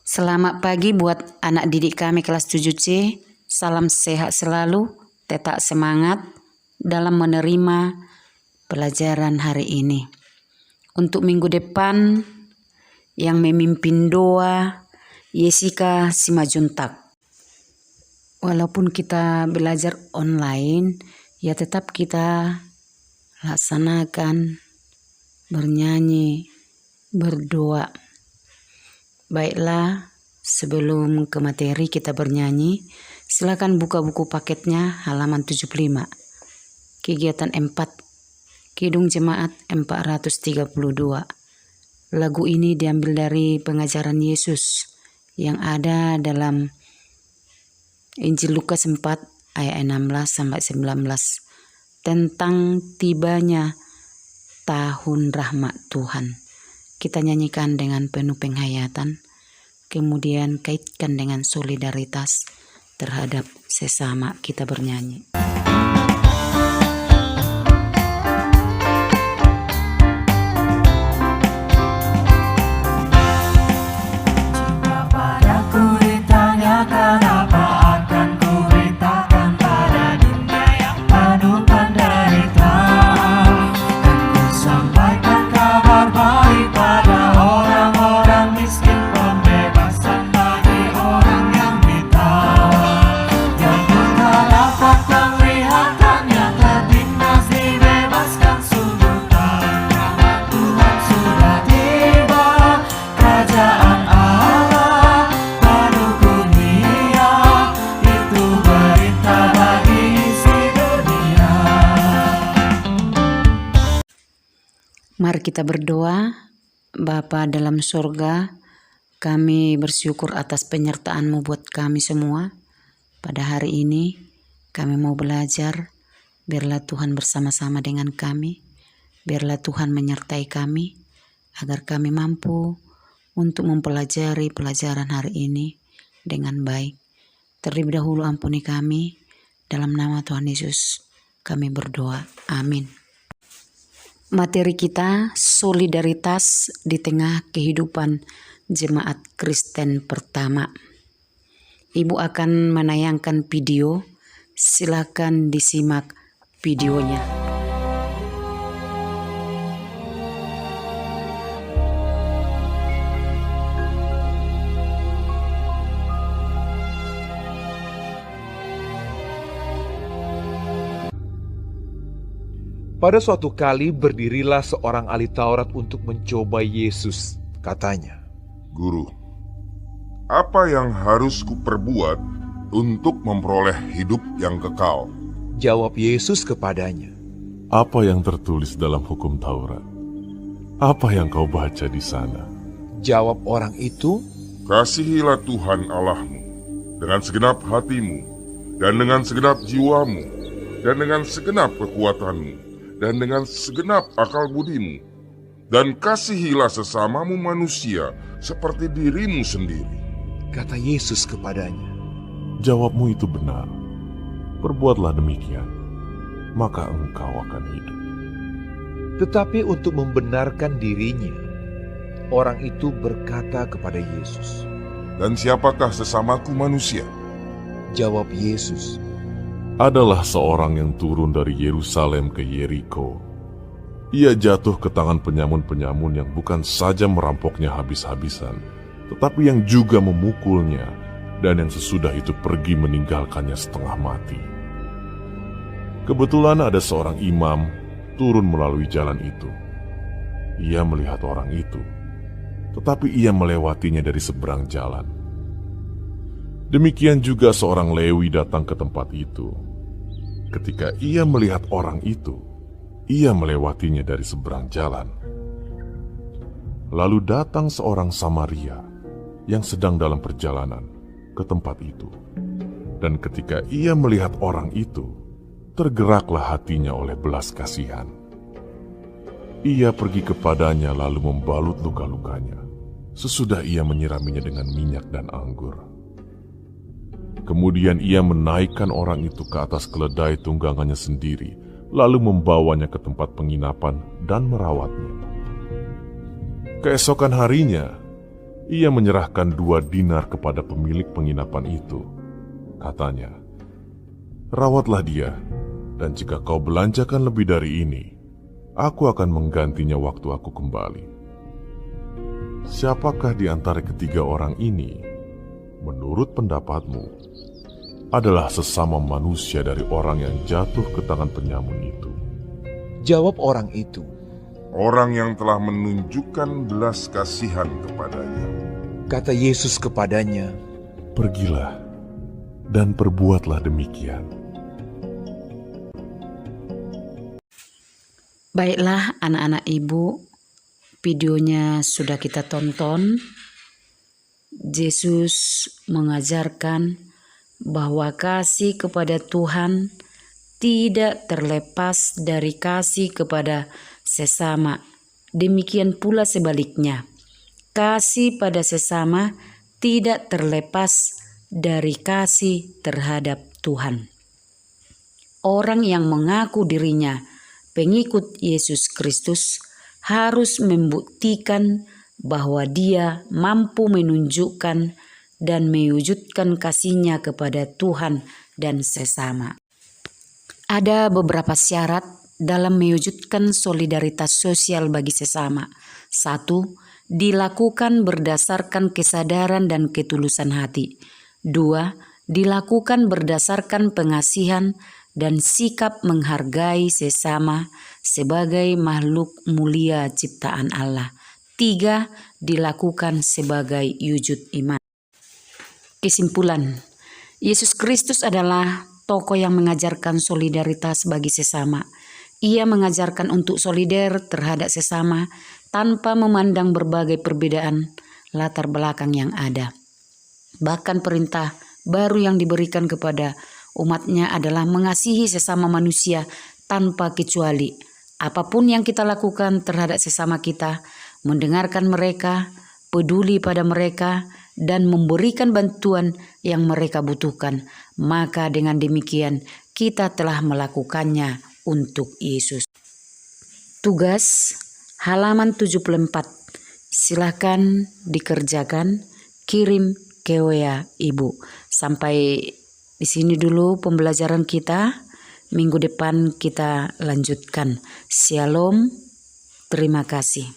Selamat pagi buat anak didik kami kelas 7C. Salam sehat selalu, tetap semangat dalam menerima pelajaran hari ini. Untuk minggu depan yang memimpin doa Jessica Simajuntak. Walaupun kita belajar online, ya tetap kita laksanakan bernyanyi, berdoa. Baiklah, sebelum ke materi kita bernyanyi, silakan buka buku paketnya halaman 75. Kegiatan 4, Kidung Jemaat 432. Lagu ini diambil dari pengajaran Yesus yang ada dalam Injil Lukas 4 ayat 16-19 tentang tibanya tahun rahmat Tuhan. Kita nyanyikan dengan penuh penghayatan, kemudian kaitkan dengan solidaritas terhadap sesama. Kita bernyanyi. Mari kita berdoa. Bapa dalam surga, kami bersyukur atas penyertaan-Mu buat kami semua. Pada hari ini kami mau belajar. Biarlah Tuhan bersama-sama dengan kami. Biarlah Tuhan menyertai kami agar kami mampu untuk mempelajari pelajaran hari ini dengan baik. Terlebih dahulu ampuni kami. Dalam nama Tuhan Yesus kami berdoa. Amin. Materi kita, solidaritas di tengah kehidupan jemaat Kristen pertama. Ibu akan menayangkan video, silakan disimak videonya. Pada suatu kali berdirilah seorang ahli Taurat untuk mencoba Yesus. Katanya, "Guru, apa yang harus kuperbuat untuk memperoleh hidup yang kekal?" Jawab Yesus kepadanya, "Apa yang tertulis dalam hukum Taurat? Apa yang kau baca di sana?" Jawab orang itu, "Kasihilah Tuhan Allahmu dengan segenap hatimu, dan dengan segenap jiwamu, dan dengan segenap kekuatanmu, dan dengan segenap akal budimu, dan kasihilah sesamamu manusia seperti dirimu sendiri." Kata Yesus kepadanya, "Jawabmu itu benar. Perbuatlah demikian, maka engkau akan hidup." Tetapi untuk membenarkan dirinya, orang itu berkata kepada Yesus, "Dan siapakah sesamaku manusia?" Jawab Yesus, Adalah seorang yang turun dari Yerusalem ke Yeriko. Ia jatuh ke tangan penyamun-penyamun yang bukan saja merampoknya habis-habisan, tetapi yang juga memukulnya, dan yang sesudah itu pergi meninggalkannya setengah mati. Kebetulan ada seorang imam turun melalui jalan itu. Ia melihat orang itu, tetapi ia melewatinya dari seberang jalan. Demikian juga seorang Lewi datang ke tempat itu. Ketika ia melihat orang itu, ia melewatinya dari seberang jalan. Lalu datang seorang Samaria yang sedang dalam perjalanan ke tempat itu. Dan ketika ia melihat orang itu, tergeraklah hatinya oleh belas kasihan. Ia pergi kepadanya lalu membalut luka-lukanya. Sesudah ia menyiraminya dengan minyak dan anggur. Kemudian ia menaikkan orang itu ke atas keledai tunggangannya sendiri, lalu membawanya ke tempat penginapan dan merawatnya. Keesokan harinya, Ia menyerahkan 2 dinar kepada pemilik penginapan itu. Katanya, "Rawatlah dia, dan jika kau belanjakan lebih dari ini, aku akan menggantinya waktu aku kembali." Siapakah di antara ketiga orang ini, menurut pendapatmu, adalah sesama manusia dari orang yang jatuh ke tangan penyamun itu? Jawab orang itu, Orang yang telah menunjukkan belas kasihan kepadanya. kata Yesus kepadanya, "Pergilah dan perbuatlah demikian." Baiklah anak-anak ibu, videonya sudah kita tonton. Yesus mengajarkan bahwa kasih kepada Tuhan tidak terlepas dari kasih kepada sesama. Demikian pula sebaliknya, kasih pada sesama tidak terlepas dari kasih terhadap Tuhan. Orang yang mengaku dirinya pengikut Yesus Kristus harus membuktikan bahwa dia mampu menunjukkan dan mewujudkan kasihnya kepada Tuhan dan sesama. Ada beberapa syarat dalam mewujudkan solidaritas sosial bagi sesama. 1. Dilakukan berdasarkan kesadaran dan ketulusan hati. 2. Dilakukan berdasarkan pengasihan dan sikap menghargai sesama sebagai makhluk mulia ciptaan Allah. 3. Dilakukan sebagai wujud iman. Kesimpulan, Yesus Kristus adalah tokoh yang mengajarkan solidaritas bagi sesama. Ia mengajarkan untuk solider terhadap sesama tanpa memandang berbagai perbedaan latar belakang yang ada. Bahkan perintah baru yang diberikan kepada umatnya adalah mengasihi sesama manusia tanpa kecuali. Apapun yang kita lakukan terhadap sesama kita, mendengarkan mereka, peduli pada mereka, dan memberikan bantuan yang mereka butuhkan, maka dengan demikian kita telah melakukannya untuk Yesus. Tugas halaman 74. Silakan dikerjakan, kirim ke WA Ibu. Sampai di sini dulu pembelajaran kita. Minggu depan kita lanjutkan. Shalom. Terima kasih.